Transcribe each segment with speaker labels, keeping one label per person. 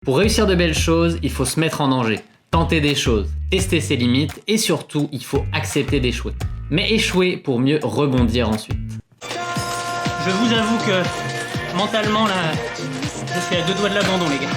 Speaker 1: Pour réussir de belles choses, il faut se mettre en danger, tenter des choses, tester ses limites et surtout, il faut accepter d'échouer. Mais échouer pour mieux rebondir ensuite.
Speaker 2: Je vous avoue que mentalement là, je suis à 2 doigts de l'abandon les gars.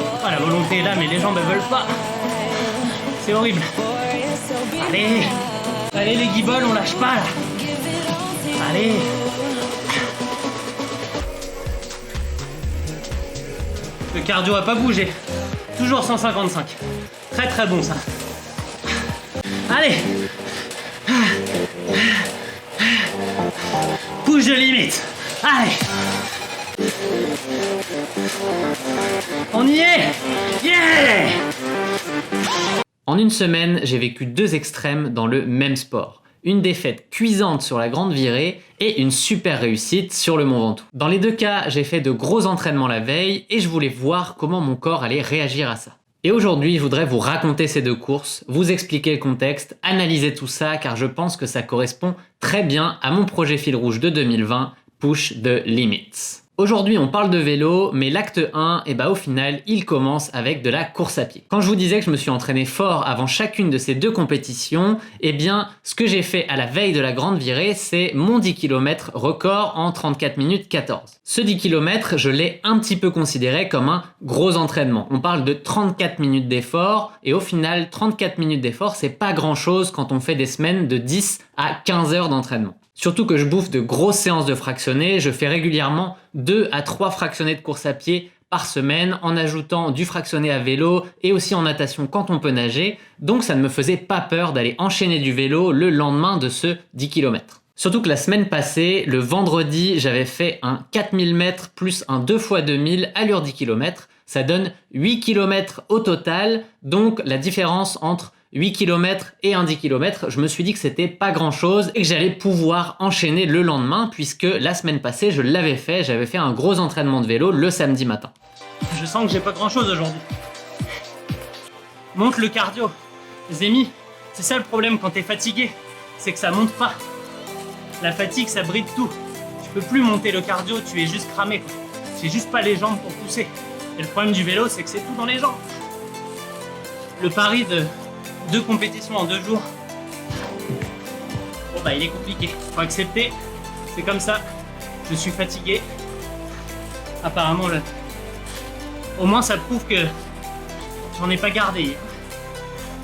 Speaker 2: Oh, la volonté est là mais les jambes elles veulent pas. C'est horrible. Allez les guibolles, on lâche pas là. Allez. Le cardio a pas bougé. Toujours 155. Très très bon ça. Allez. Push de limite. Allez. On y est. Yeah.
Speaker 1: En une semaine, j'ai vécu 2 extrêmes dans le même sport. Une défaite cuisante sur la grande virée et une super réussite sur le Mont Ventoux. Dans les 2 cas, j'ai fait de gros entraînements la veille et je voulais voir comment mon corps allait réagir à ça. Et aujourd'hui, je voudrais vous raconter ces 2 courses, vous expliquer le contexte, analyser tout ça car je pense que ça correspond très bien à mon projet fil rouge de 2020, Push the Limits. Aujourd'hui, on parle de vélo, mais l'acte 1, au final, il commence avec de la course à pied. Quand je vous disais que je me suis entraîné fort avant chacune de ces 2 compétitions, ce que j'ai fait à la veille de la grande virée, c'est mon 10 km record en 34 minutes 14. Ce 10 km, je l'ai un petit peu considéré comme un gros entraînement. On parle de 34 minutes d'effort, et au final, 34 minutes d'effort, c'est pas grand chose quand on fait des semaines de 10 à 15 heures d'entraînement. Surtout que je bouffe de grosses séances de fractionnés, je fais régulièrement 2 à 3 fractionnés de course à pied par semaine en ajoutant du fractionné à vélo et aussi en natation quand on peut nager, donc ça ne me faisait pas peur d'aller enchaîner du vélo le lendemain de ce 10 km. Surtout que la semaine passée, le vendredi, j'avais fait un 4000 mètres plus un 2 x 2000 allure 10 km, ça donne 8 km au total, donc la différence entre 8 km et un 10 km, je me suis dit que c'était pas grand chose et que j'allais pouvoir enchaîner le lendemain puisque la semaine passée, je l'avais fait, j'avais fait un gros entraînement de vélo le samedi matin.
Speaker 2: Je sens que j'ai pas grand chose aujourd'hui. Monte le cardio. Zémi, c'est ça le problème quand t'es fatigué, c'est que ça monte pas. La fatigue, ça bride tout. Tu peux plus monter le cardio, tu es juste cramé. J'ai juste pas les jambes pour pousser. Et le problème du vélo, c'est que c'est tout dans les jambes. Le pari de 2 compétitions en 2 jours, il est compliqué, faut accepter, c'est comme ça, je suis fatigué, apparemment au moins ça prouve que j'en ai pas gardé.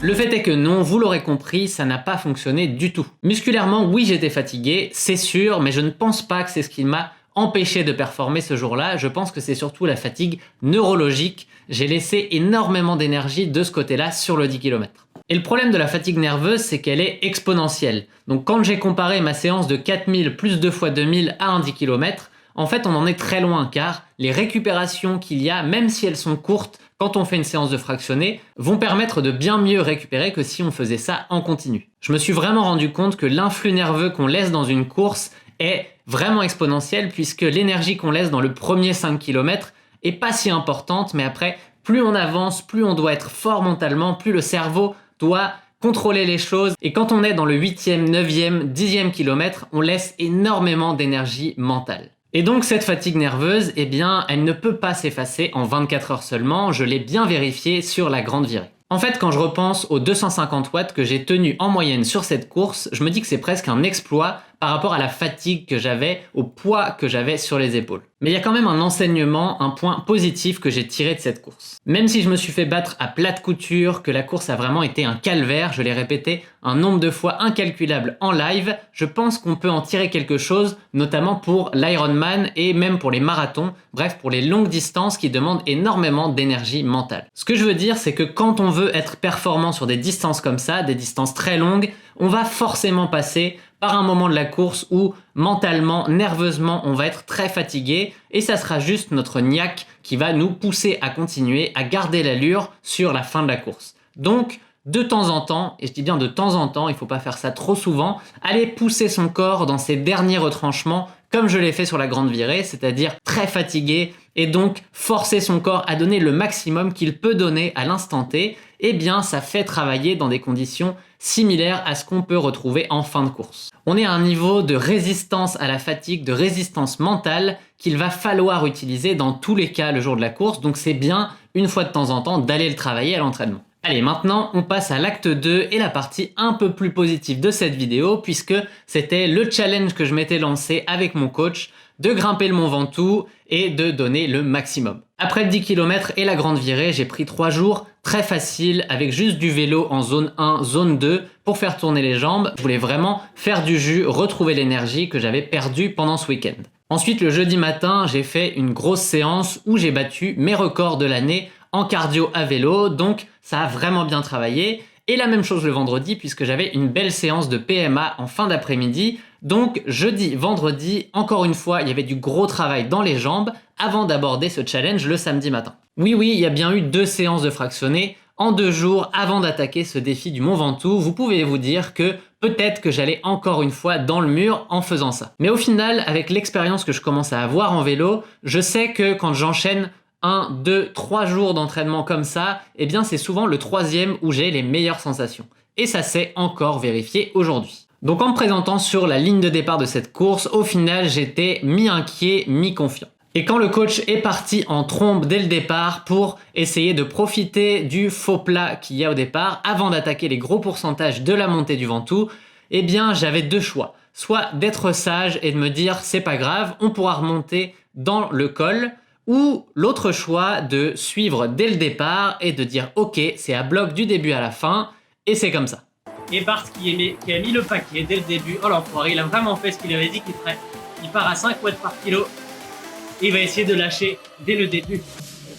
Speaker 1: Le fait est que non, vous l'aurez compris, ça n'a pas fonctionné du tout. Musculairement, oui, j'étais fatigué, c'est sûr, mais je ne pense pas que c'est ce qui m'a empêché de performer ce jour-là. Je pense que c'est surtout la fatigue neurologique. J'ai laissé énormément d'énergie de ce côté-là sur le 10 km. Et le problème de la fatigue nerveuse, c'est qu'elle est exponentielle. Donc quand j'ai comparé ma séance de 4000 plus 2 x 2000 à un 10 km, en fait on en est très loin car les récupérations qu'il y a, même si elles sont courtes, quand on fait une séance de fractionné, vont permettre de bien mieux récupérer que si on faisait ça en continu. Je me suis vraiment rendu compte que l'influx nerveux qu'on laisse dans une course est vraiment exponentiel puisque l'énergie qu'on laisse dans le premier 5 km est pas si importante, mais après, plus on avance, plus on doit être fort mentalement, plus le cerveau doit contrôler les choses. Et quand on est dans le 8e, 9e, 10e kilomètre, on laisse énormément d'énergie mentale. Et donc cette fatigue nerveuse, elle ne peut pas s'effacer en 24 heures seulement, je l'ai bien vérifié sur la grande virée. En fait, quand je repense aux 250 watts que j'ai tenus en moyenne sur cette course, je me dis que c'est presque un exploit par rapport à la fatigue que j'avais, au poids que j'avais sur les épaules. Mais il y a quand même un enseignement, un point positif que j'ai tiré de cette course. Même si je me suis fait battre à plate couture, que la course a vraiment été un calvaire, je l'ai répété un nombre de fois incalculable en live, je pense qu'on peut en tirer quelque chose, notamment pour l'Ironman et même pour les marathons, bref pour les longues distances qui demandent énormément d'énergie mentale. Ce que je veux dire, c'est que quand on veut être performant sur des distances comme ça, des distances très longues, on va forcément passer par un moment de la course où mentalement, nerveusement, on va être très fatigué et ça sera juste notre niaque qui va nous pousser à continuer, à garder l'allure sur la fin de la course. Donc, de temps en temps, et je dis bien de temps en temps, il ne faut pas faire ça trop souvent, aller pousser son corps dans ses derniers retranchements comme je l'ai fait sur la grande virée, c'est-à-dire très fatigué et donc forcer son corps à donner le maximum qu'il peut donner à l'instant T, ça fait travailler dans des conditions similaires à ce qu'on peut retrouver en fin de course. On est à un niveau de résistance à la fatigue, de résistance mentale qu'il va falloir utiliser dans tous les cas le jour de la course, donc c'est bien, une fois de temps en temps, d'aller le travailler à l'entraînement. Allez, maintenant, on passe à l'acte 2 et la partie un peu plus positive de cette vidéo, puisque c'était le challenge que je m'étais lancé avec mon coach, de grimper le Mont Ventoux et de donner le maximum. Après 10 km et la grande virée, j'ai pris 3 jours très faciles avec juste du vélo en zone 1, zone 2 pour faire tourner les jambes. Je voulais vraiment faire du jus, retrouver l'énergie que j'avais perdue pendant ce week-end. Ensuite, le jeudi matin, j'ai fait une grosse séance où j'ai battu mes records de l'année en cardio à vélo, donc ça a vraiment bien travaillé. Et la même chose le vendredi puisque j'avais une belle séance de PMA en fin d'après-midi. Donc jeudi, vendredi, encore une fois, il y avait du gros travail dans les jambes avant d'aborder ce challenge le samedi matin. Oui, il y a bien eu 2 séances de fractionnés en 2 jours avant d'attaquer ce défi du Mont Ventoux. Vous pouvez vous dire que peut-être que j'allais encore une fois dans le mur en faisant ça. Mais au final, avec l'expérience que je commence à avoir en vélo, je sais que quand j'enchaîne 1, 2, 3 jours d'entraînement comme ça, eh bien c'est souvent le 3e où j'ai les meilleures sensations. Et ça s'est encore vérifié aujourd'hui. Donc en me présentant sur la ligne de départ de cette course, au final j'étais mi-inquiet, mi-confiant. Et quand le coach est parti en trombe dès le départ pour essayer de profiter du faux plat qu'il y a au départ avant d'attaquer les gros pourcentages de la montée du Ventoux, eh bien j'avais 2 choix. Soit d'être sage et de me dire c'est pas grave, on pourra remonter dans le col, ou l'autre choix de suivre dès le départ et de dire ok, c'est à bloc du début à la fin, et c'est comme ça.
Speaker 2: Et Bart qui a mis le paquet dès le début, oh l'enfoiré, il a vraiment fait ce qu'il avait dit qu'il ferait. Il part à 5 watts par kilo, et il va essayer de lâcher dès le début.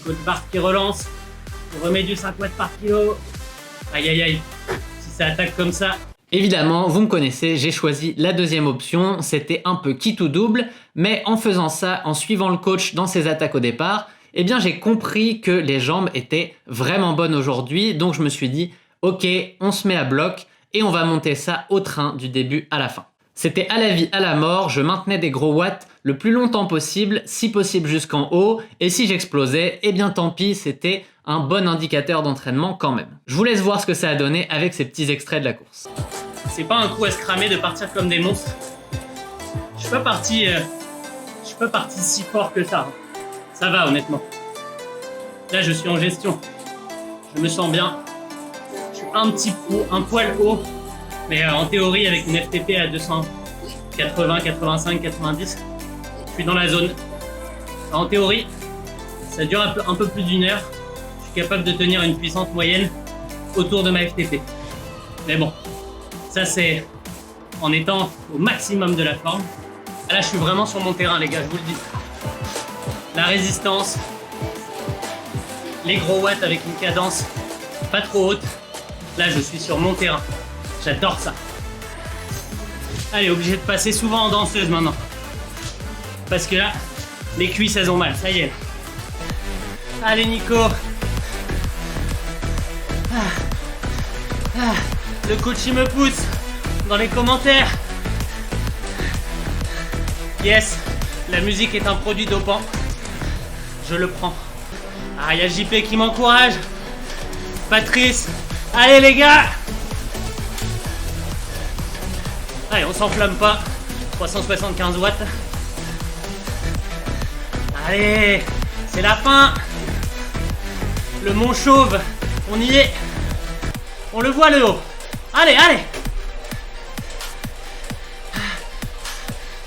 Speaker 2: Coach Bart qui relance, on remet du 5 watts par kilo, aïe aïe aïe, si ça attaque comme ça.
Speaker 1: Évidemment, vous me connaissez, j'ai choisi la 2e option, c'était un peu quitte ou double, mais en faisant ça, en suivant le coach dans ses attaques au départ, eh bien j'ai compris que les jambes étaient vraiment bonnes aujourd'hui, donc je me suis dit, ok, on se met à bloc et on va monter ça au train du début à la fin. C'était à la vie, à la mort, je maintenais des gros watts le plus longtemps possible, si possible jusqu'en haut, et si j'explosais, eh bien tant pis, c'était un bon indicateur d'entraînement quand même. Je vous laisse voir ce que ça a donné avec ces petits extraits de la course.
Speaker 2: C'est pas un coup à se cramer de partir comme des monstres. Je suis pas parti si fort que ça. Ça va honnêtement. Là je suis en gestion. Je me sens bien. Je suis un poil haut, mais en théorie avec une FTP à 280, 85, 90, je suis dans la zone. En théorie, ça dure un peu plus d'1 heure. Je suis capable de tenir une puissance moyenne autour de ma FTP. Mais bon, ça c'est en étant au maximum de la forme. Là je suis vraiment sur mon terrain les gars, je vous le dis. La résistance, les gros watts avec une cadence pas trop haute. Là je suis sur mon terrain. J'adore ça. Allez, obligé de passer souvent en danseuse maintenant. Parce que là, les cuisses elles ont mal, ça y est. Allez Nico. Le coach il me pousse dans les commentaires. Yes, la musique est un produit dopant. Je le prends. Ah, il y a JP qui m'encourage. Patrice. Allez les gars. Allez, on s'enflamme pas. 375 watts. Allez, c'est la fin. Le Mont Chauve, on y est. On le voit le haut. Allez, allez.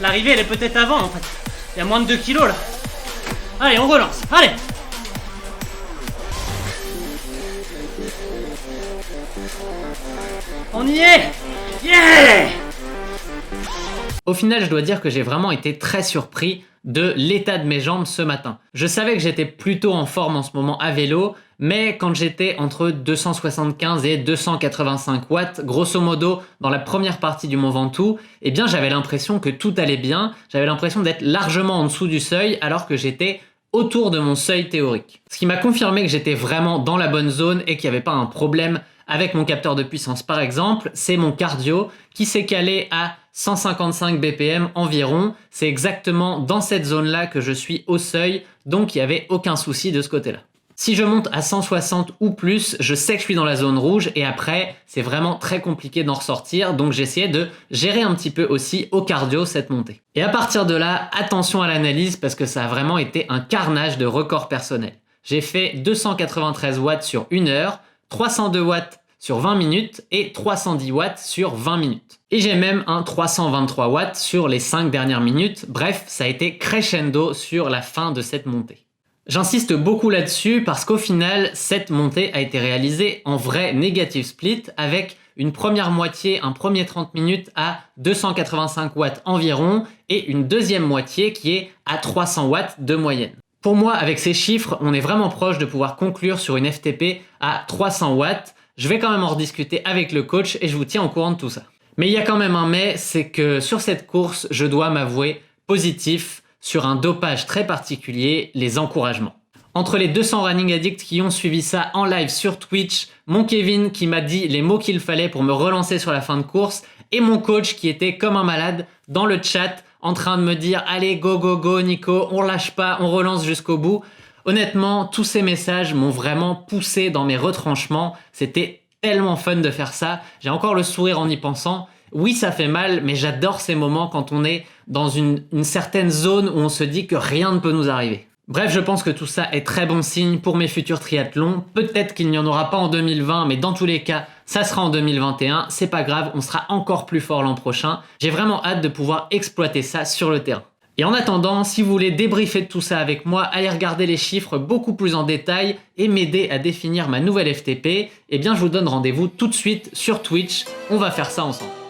Speaker 2: L'arrivée, elle est peut-être avant en fait. Il y a moins de 2 kilos là. Allez, on relance. Allez. On y est. Yeah.
Speaker 1: Au final, je dois dire que j'ai vraiment été très surpris de l'état de mes jambes ce matin. Je savais que j'étais plutôt en forme en ce moment à vélo, mais quand j'étais entre 275 et 285 watts, grosso modo, dans la première partie du Mont Ventoux, eh bien j'avais l'impression que tout allait bien, j'avais l'impression d'être largement en dessous du seuil, alors que j'étais autour de mon seuil théorique. Ce qui m'a confirmé que j'étais vraiment dans la bonne zone et qu'il n'y avait pas un problème avec mon capteur de puissance par exemple, c'est mon cardio qui s'est calé à 155 BPM environ. C'est exactement dans cette zone-là que je suis au seuil, donc il n'y avait aucun souci de ce côté-là. Si je monte à 160 ou plus, je sais que je suis dans la zone rouge et après, c'est vraiment très compliqué d'en ressortir. Donc j'essayais de gérer un petit peu aussi au cardio cette montée. Et à partir de là, attention à l'analyse parce que ça a vraiment été un carnage de record personnel. J'ai fait 293 watts sur 1 heure, 302 watts sur 20 minutes et 310 watts sur 20 minutes. Et j'ai même un 323 watts sur les 5 dernières minutes. Bref, ça a été crescendo sur la fin de cette montée. J'insiste beaucoup là-dessus parce qu'au final, cette montée a été réalisée en vrai negative split avec une première moitié, un premier 30 minutes à 285 watts environ et une deuxième moitié qui est à 300 watts de moyenne. Pour moi, avec ces chiffres, on est vraiment proche de pouvoir conclure sur une FTP à 300 watts. Je vais quand même en rediscuter avec le coach et je vous tiens au courant de tout ça. Mais il y a quand même un mais, c'est que sur cette course, je dois m'avouer positif sur un dopage très particulier, les encouragements. Entre les 200 running addicts qui ont suivi ça en live sur Twitch, mon Kevin qui m'a dit les mots qu'il fallait pour me relancer sur la fin de course, et mon coach qui était comme un malade dans le chat en train de me dire « Allez, go, go, go, Nico, on lâche pas, on relance jusqu'au bout ». Honnêtement, tous ces messages m'ont vraiment poussé dans mes retranchements. C'était tellement fun de faire ça. J'ai encore le sourire en y pensant. Oui, ça fait mal, mais j'adore ces moments quand on est dans une certaine zone où on se dit que rien ne peut nous arriver. Bref, je pense que tout ça est très bon signe pour mes futurs triathlons. Peut-être qu'il n'y en aura pas en 2020, mais dans tous les cas, ça sera en 2021. C'est pas grave, on sera encore plus fort l'an prochain. J'ai vraiment hâte de pouvoir exploiter ça sur le terrain. Et en attendant, si vous voulez débriefer de tout ça avec moi, allez regarder les chiffres beaucoup plus en détail et m'aider à définir ma nouvelle FTP, eh bien je vous donne rendez-vous tout de suite sur Twitch. On va faire ça ensemble.